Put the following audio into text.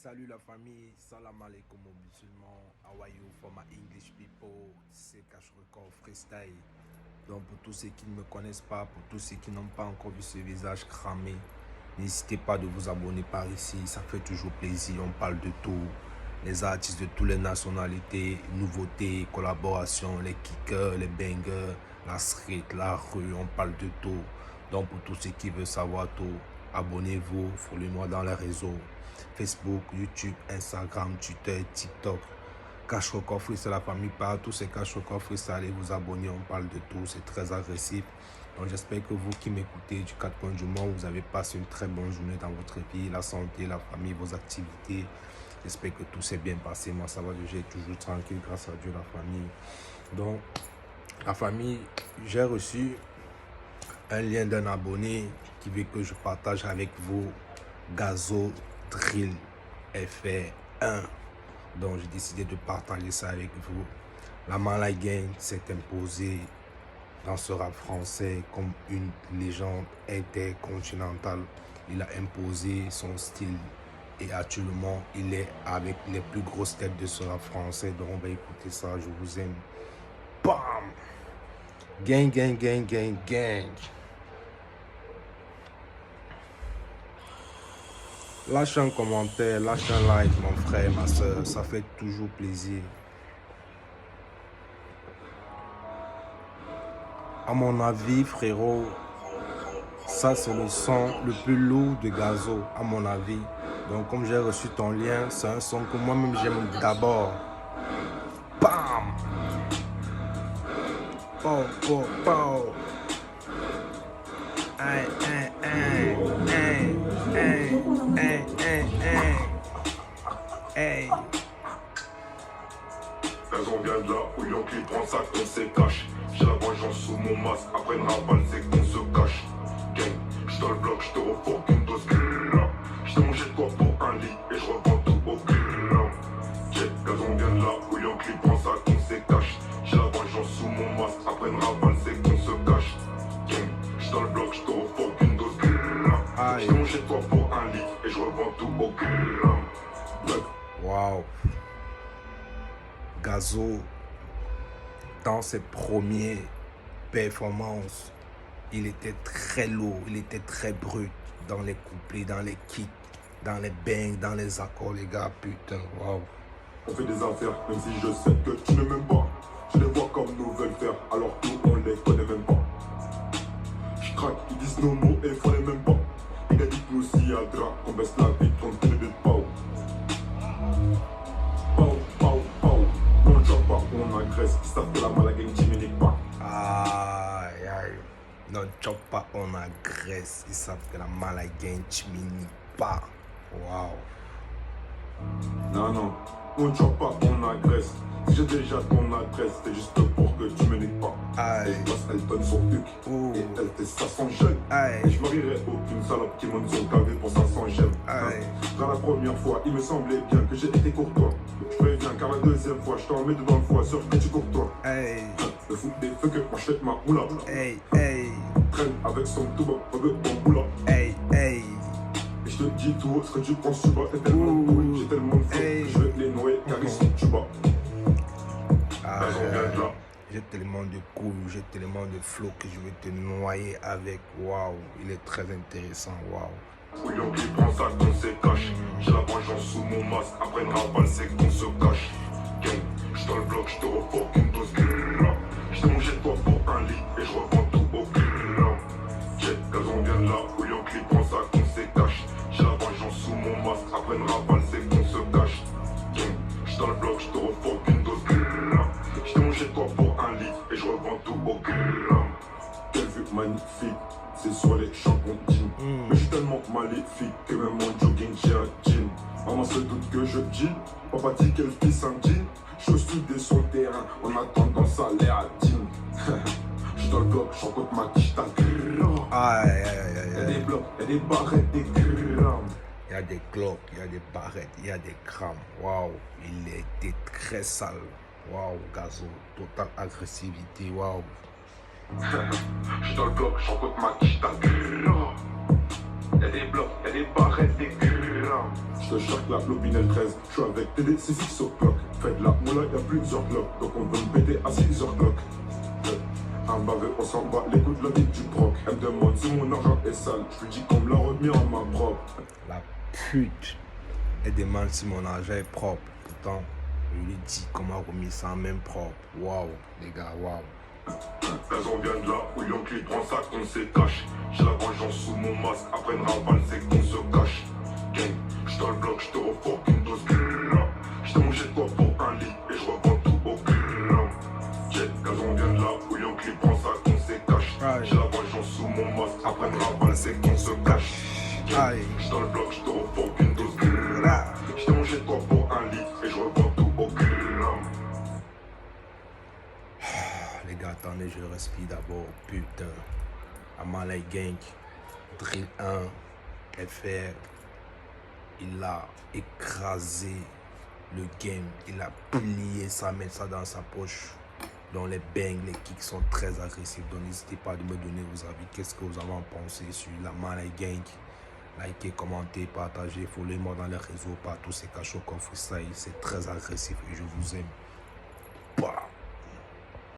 Salut la famille, salam alaikum aux musulmans, how are you for my English people, c'est Cash Record Freestyle. Donc pour tous ceux qui ne me connaissent pas, pour tous ceux qui n'ont pas encore vu ce visage cramé, n'hésitez pas de vous abonner par ici, ça fait toujours plaisir, on parle de tout. Les artistes de toutes les nationalités, nouveautés, collaborations, les kickers, les bangers, la street, la rue, on parle de tout. Donc pour tous ceux qui veulent savoir tout, abonnez-vous, follow-moi dans les réseaux. Facebook, YouTube, Instagram, Twitter, TikTok. Cash Record Free, c'est la famille partout. C'est Cash Record Free, allez vous abonner, on parle de tout. C'est très agressif. Donc j'espère que vous qui m'écoutez du 4 coins du monde, vous avez passé une très bonne journée dans votre vie, la santé, la famille, vos activités. J'espère que tout s'est bien passé. Moi, ça va, j'ai toujours tranquille grâce à Dieu, la famille. Donc, la famille, j'ai reçu un lien d'un abonné qui veut que je partage avec vous Gazo Drill FR1. Donc j'ai décidé de partager ça avec vous. La Malay Gang s'est imposée dans ce rap français comme une légende intercontinentale. Il a imposé son style et actuellement il est avec les plus grosses têtes de ce rap français. Donc on va écouter ça, je vous aime. Bam! Gang, gang, gang, gang, gang. Lâche un commentaire, lâche un like, mon frère, ma soeur, ça fait toujours plaisir. À mon avis, frérot, ça c'est le son le plus lourd de Gazo, à mon avis. Donc comme j'ai reçu ton lien, c'est un son que moi-même j'aime d'abord. Bam! Pow, pow, pow. Hey, hey, hey, hey, hey, hey, hey, hey. Hey. On vient de là où l'oncle prend ça qu'on se cache. J'ai la vengeance sous mon masque, après une rafale c'est qu'on se cache. Gang, j'suis dans le bloc, j'te refourque une dose grrrr. J't'ai mangé de quoi pour un lit et j'revends tout au grrrr. Check, gaz on vient de là où l'oncle prend ça qu'on se cache. J'ai la vengeance sous mon masque, après une rafale c'est qu'on se cache. Gang, j'suis dans le bloc, j'te refourque une dose grrrr. J't'ai mangé de quoi pour un lit et j'revends tout au grrrr. Wow. Gazo, dans ses premières performances, il était très lourd, il était très brut dans les couplets, dans les kicks, dans les bangs, dans les accords, les gars, putain, waouh. On fait des affaires, même si je sais que tu ne m'aimes pas. Je les vois comme nous veulent faire, alors nous on les connaît même pas. Je craque, ils disent nos mots et faut les même pas. Il a dit que nous si à drap, qu'on baisse la vie, qu'on te de pao. Pao, pao, pao. On ne joue pas, on agresse, ils savent que la Malay Gang t'immunique pas. Aïe, aïe. Non, chop pas, on agresse. Ils savent que la Malay Gang t'immunise pas. Waouh. Non, non, on ne joue pas, on agresse. Si j'ai déjà ton adresse, c'est juste pour que tu me niques pas. Aïe. Et place, elle donne son huc. Et elle fait 500 jeunes. Aïe. Et je marierai aucune salope qui monte son gavé pour 500 gemmes. Aïe. Dans la première fois, il me semblait bien que j'ai été courtois. Je préviens car la deuxième fois, je t'en mets dedans le foie, sauf que tu courtois. Aïe. Le foot des feux que moi je fais ma moula. Aïe, aïe. Traîne avec son tout bas, en boula. Aïe, aïe. Et je te dis tout haut, ce que tu penses, tu bats. T'es tellement doué, j'ai tellement de flow que je vais les noyer, car ici tu bats. J'ai tellement de couilles, j'ai tellement de flow que je vais te noyer avec. Waouh, il est très intéressant, waouh. Oui, on qui prend ça qu'on se cache. J'ai la vengeance sous mon masque, après une rafale c'est qu'on se cache. Gang, j'suis dans le bloc, j'te refourque une dose grrrr. J't'ai mangé de toi pour un lit et j'revends tout au grrrr. Check, gaz on vient de là, où l'oncle prend ça qu'on se cache. J'ai la vengeance sous mon masque, après une rafale c'est qu'on se cache. Gang, j'suis dans le bloc, j'te refourque une dose grrrr. J't'ai mangé de toi pour un lit et j'revends tout au grrrr. Quelle vue magnifique, c'est sur les champs qu'on jean. Mais je suis tellement maléfique que même mon jogging j'ai un jean. Maman se doute que je jean, papa dit qu'elle fils un jean. Je suis de son terrain, en attendant ça l'air à jean. Je suis dans le bloc, je rencontre ma quiche, t'as grrrr. Aïe, aïe, aïe, aïe. Y'a des blocs, y'a des barrettes, des grrrr. Il y a des glocks, il y a des barrettes, il y a des grammes. Waouh, il était très sale. Waouh, Gazo, totale agressivité, waouh. Je suis dans le bloc, je rencontre ma quiche, t'as grrrr. Y'a des blocs, y'a des barrettes, des grammes. Je te charque la lobinelle 13, je suis avec TD, c'est 6 au clock. Fais de la moula, y'a plusieurs clocks, donc on veut me péter à 6 heures clock. Un bavé, on s'en bat les coups de la vie du proc. Elle me demande si mon argent est sale, je lui dis qu'on me l'a remis en main propre. La pute, elle demande si mon argent est propre. Pourtant, je lui dis qu'on m'a remis ça en même propre. Waouh, les gars, waouh. On vient de là où l'oncle prend ça qu'on se cache. J'ai la vengeance sous mon masque, après une rafale c'est qu'on se cache. Gang, j'suis dans le bloc, j'te refoque une dose grrrra. J't'ai mangé de quoi pour un lit et je revends tout au gramme. Jet, on vient de là où l'oncle prend ça qu'on se cache. J'ai la vengeance sous mon masque, après une rafale c'est qu'on se cache. Gang, j'suis dans le bloc, j'te refoque une dose grrrra. J't'ai mangé de quoi pour un lit et je revends tout au gramme. Les gars, attendez, je respire d'abord. Putain. Amalai Gang, Drill 1, FR. Il a écrasé le game. Il a plié ça, met ça dans sa poche. Dans les bangs, les kicks sont très agressifs. Donc n'hésitez pas à me donner vos avis. Qu'est-ce que vous avez en pensé sur la Amalai Gang? Likez, commentez, partagez, followez-moi dans les réseaux partout. C'est Kashoko Freestyle. C'est très agressif et je vous aime. Bah.